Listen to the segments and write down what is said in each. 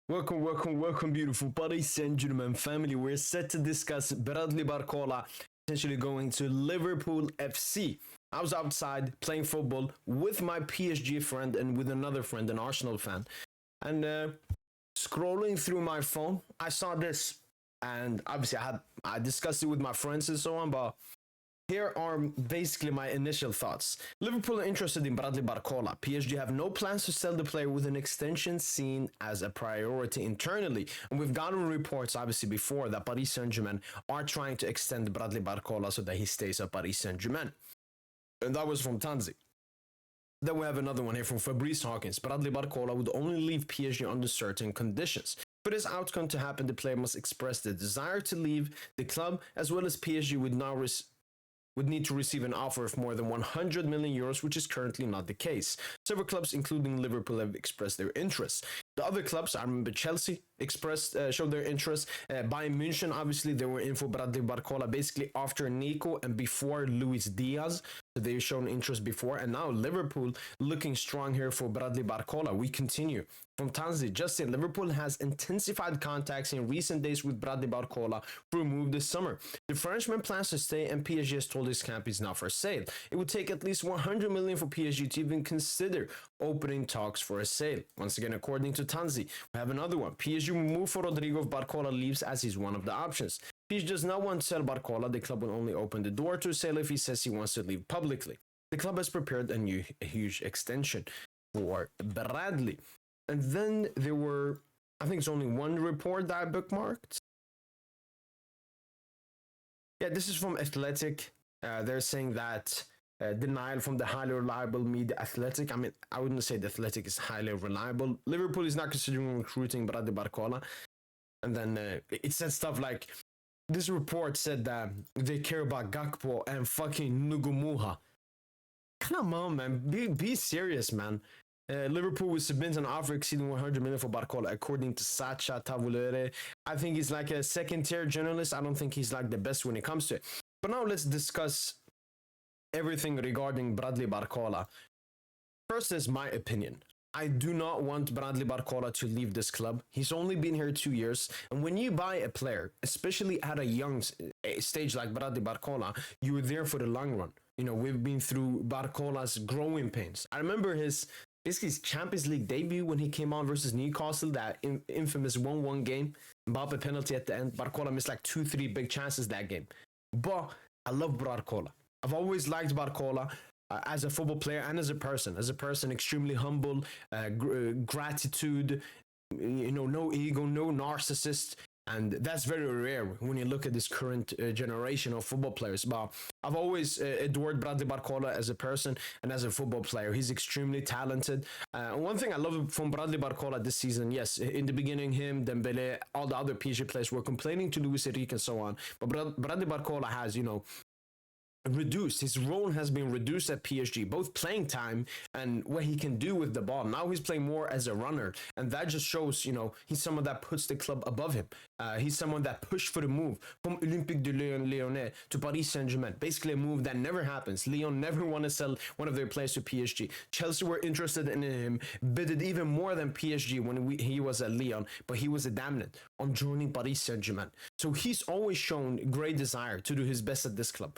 Welcome, beautiful Paris Saint Germain family. We're set to discuss Bradley Barcola potentially going to Liverpool FC. I was outside playing football with my PSG friend and with another friend, an Arsenal fan, and scrolling through my phone, I saw this, and obviously I discussed it with my friends and so on, but here are basically my initial thoughts. Liverpool are interested in Bradley Barcola. PSG have no plans to sell the player, with an extension seen as a priority internally. And we've gotten reports, obviously, before that Paris Saint Germain are trying to extend Bradley Barcola so that he stays at Paris Saint Germain. And that was from Tanzi. Then we have another one here from Fabrice Hawkins. Bradley Barcola would only leave PSG under certain conditions. For this outcome to happen, the player must express the desire to leave the club, as well as PSG would need to receive an offer of more than 100 million euros, which is currently not the case. Several clubs, including Liverpool, have expressed their interest. The other clubs, I remember Chelsea showed their interest. Bayern München, obviously, they were in for Bradley Barcola basically after Nico and before Luis Diaz. So they've shown interest before. And now Liverpool looking strong here for Bradley Barcola. We continue. From Tanzi, Justin, Liverpool has intensified contacts in recent days with Bradley Barcola for a move this summer. The Frenchman plans to stay, and PSG has told his camp is not for sale. It would take at least 100 million for PSG to even consider opening talks for a sale. Once again, according to Tanzi, we have another one. PSG will move for Rodrigo if Barcola leaves, as he's one of the options. PSG does not want to sell Barcola. The club will only open the door to a sale if he says he wants to leave publicly. The club has prepared a huge extension for Bradley. And then there were, I think it's only one report that I bookmarked. Yeah, this is from Athletic. They're saying that denial from the highly reliable media Athletic. I mean, I wouldn't say the Athletic is highly reliable. Liverpool is not considering recruiting Bradley Barcola. And then it said stuff like, this report said that they care about Gakpo and fucking Nugumuha. Come on, man. Be serious, man. Liverpool will submit an offer exceeding 100 million for Barcola, according to Sacha Tavulere. I think he's like a second-tier journalist. I don't think he's like the best when it comes to it. But now let's discuss everything regarding Bradley Barcola. First is my opinion. I do not want Bradley Barcola to leave this club. He's only been here 2 years. And when you buy a player, especially at a young stage like Bradley Barcola, you're there for the long run. You know, we've been through Barcola's growing pains. I remember his Champions League debut when he came on versus Newcastle, that infamous 1-1 game. Mbappe penalty at the end. Barcola missed like 2-3 big chances that game. But I love Barcola. I've always liked Barcola as a football player and as a person. As a person, extremely humble, gratitude, you know, no ego, no narcissist. And that's very rare when you look at this current generation of football players. But I've always adored Bradley Barcola as a person and as a football player. He's extremely talented. And one thing I love from Bradley Barcola this season, yes, in the beginning, him, Dembele, all the other PSG players were complaining to Luis Enrique and so on. But Bradley Barcola has, you know, reduced. His role has been reduced at PSG, both playing time and what he can do with the ball. Now he's playing more as a runner, and that just shows, you know, he's someone that puts the club above him. He's someone that pushed for the move from Olympique de Lyonnais to Paris Saint Germain. Basically a move that never happens. Lyon never want to sell one of their players to PSG. Chelsea were interested in him, bidded even more than PSG when he was at Lyon, but he was adamant on joining Paris Saint Germain. So he's always shown great desire to do his best at this club.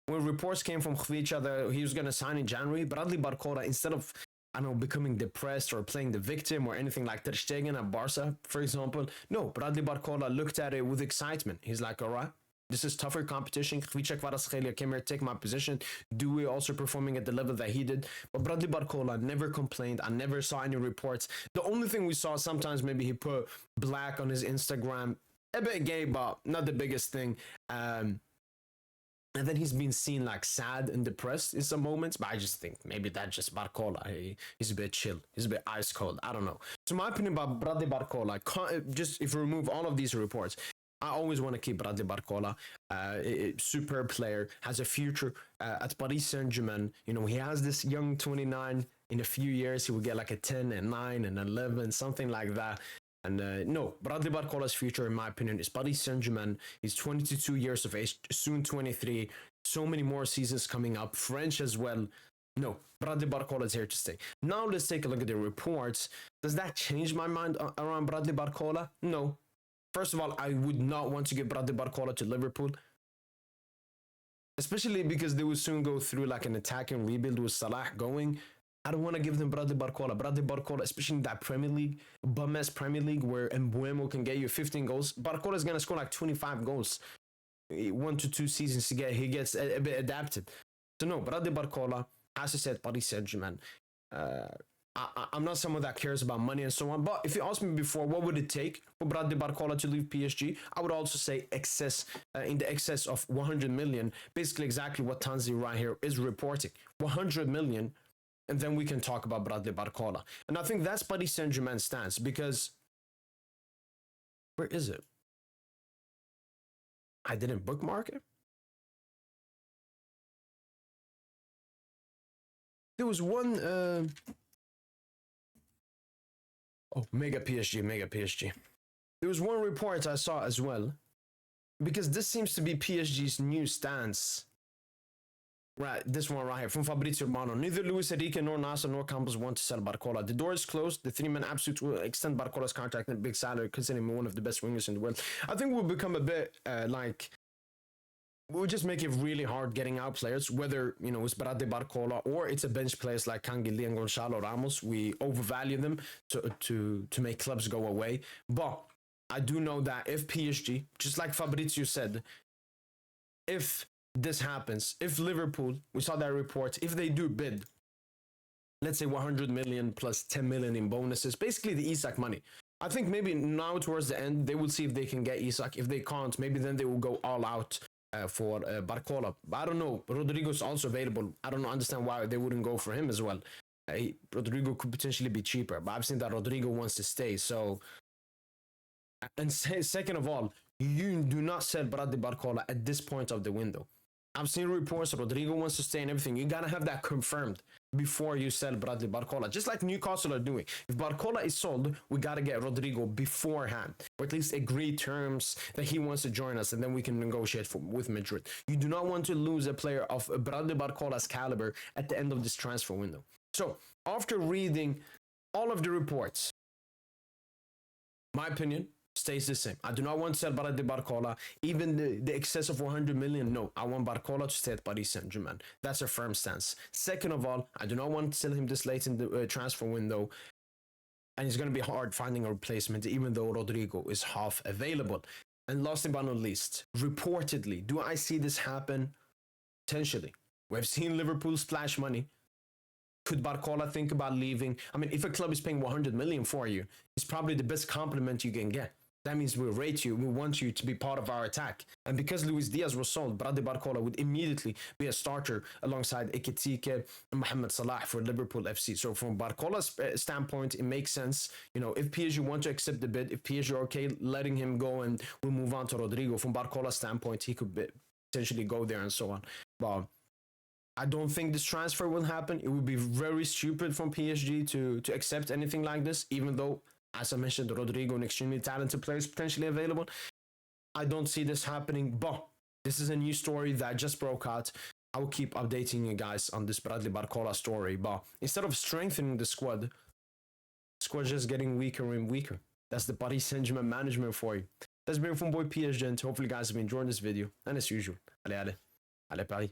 When reports came from Khvicha that he was going to sign in January, Bradley Barcola, instead of, I don't know, becoming depressed or playing the victim or anything like Ter Stegen at Barca, for example, no, Bradley Barcola looked at it with excitement. He's like, all right, this is tougher competition. Khvicha Kvaratskhelia came here to take my position. Dewey also performing at the level that he did. But Bradley Barcola never complained. I never saw any reports. The only thing we saw sometimes, maybe he put black on his Instagram. A bit gay, but not the biggest thing. And then he's been seen like sad and depressed in some moments, but I just think maybe that's just Barcola. He's a bit chill. He's a bit ice cold. I don't know. So my opinion about Bradley Barcola, just if you remove all of these reports, I always want to keep Bradley Barcola. Superb player, has a future at Paris Saint Germain. You know, he has this young 29. In a few years, he will get like a 10 and 9 and 11, something like that. And no, Bradley Barcola's future, in my opinion, is Paris Saint Germain. He's 22 years of age, soon 23. So many more seasons coming up. French as well. No, Bradley Barcola is here to stay. Now let's take a look at the reports. Does that change my mind around Bradley Barcola? No. First of all, I would not want to give Bradley Barcola to Liverpool, especially because they will soon go through like an attacking rebuild with Salah going. I don't want to give them Bradley Barcola. Bradley Barcola, especially in that Premier League, bum-ass Premier League where Mbuemo can get you 15 goals. Barcola is going to score like 25 goals. 1 to 2 seasons to get, he gets a bit adapted. So no, Bradley Barcola, as I said, Paris Saint Germain. I'm not someone that cares about money and so on, but if you asked me before, what would it take for Bradley Barcola to leave PSG? I would also say in the excess of 100 million, basically exactly what Tanzi right here is reporting. 100 million, and then we can talk about Bradley Barcola. And I think that's Paris Saint Germain's stance, because where is it? I didn't bookmark it. There was one. Mega PSG. There was one report I saw as well, because this seems to be PSG's new stance. Right, this one right here from Fabrizio Romano. Neither Luis Enrique nor Nasser nor Campos want to sell Barcola. The door is closed. The three-man absolute will extend Barcola's contract and a big salary, considering him one of the best wingers in the world. I think we'll become a bit we'll just make it really hard getting out players, whether, it's Bradley Barcola or it's a bench players like Canguilí and Gonçalo Ramos. We overvalue them to make clubs go away. But I do know that if PSG, just like Fabrizio said, if this happens, if Liverpool, we saw that report, if they do bid, let's say 100 million plus 10 million in bonuses, basically the Isak money. I think maybe now towards the end, they will see if they can get Isak. If they can't, maybe then they will go all out for Barcola. But I don't know. Rodrigo's also available. I don't understand why they wouldn't go for him as well. Rodrigo could potentially be cheaper, but I've seen that Rodrigo wants to stay. So, and second of all, you do not sell Bradley Barcola at this point of the window. I've seen reports Rodrigo wants to stay and everything. You gotta have that confirmed before you sell Bradley Barcola, just like Newcastle are doing. If Barcola is sold, we gotta get Rodrigo beforehand, or at least agree terms that he wants to join us, and then we can negotiate with Madrid. You do not want to lose a player of Bradley Barcola's caliber at the end of this transfer window. So, after reading all of the reports, my opinion stays the same. I do not want to sell Bradley Barcola. Even the excess of 100 million, no. I want Barcola to stay at Paris Saint Germain. That's a firm stance. Second of all, I do not want to sell him this late in the transfer window. And it's going to be hard finding a replacement, even though Rodrigo is half available. And last but not least, reportedly, do I see this happen? Potentially. We've seen Liverpool splash money. Could Barcola think about leaving? I mean, if a club is paying 100 million for you, it's probably the best compliment you can get. That means we rate you. We want you to be part of our attack. And because Luis Diaz was sold, Bradley Barcola would immediately be a starter alongside Ekitike and Mohamed Salah for Liverpool FC. So from Barcola's standpoint, it makes sense. If PSG want to accept the bid, if PSG are okay letting him go and we'll move on to Rodrigo, from Barcola's standpoint, he could potentially go there and so on. But I don't think this transfer will happen. It would be very stupid from PSG to accept anything like this, even though, as I mentioned, Rodrigo, an extremely talented player, is potentially available. I don't see this happening, but this is a new story that just broke out. I will keep updating you guys on this Bradley Barcola story, but instead of strengthening the squad just getting weaker and weaker. That's the Paris Saint Germain management for you. That's been from boy PSG, and hopefully you guys have enjoyed this video. And as usual, allez Paris.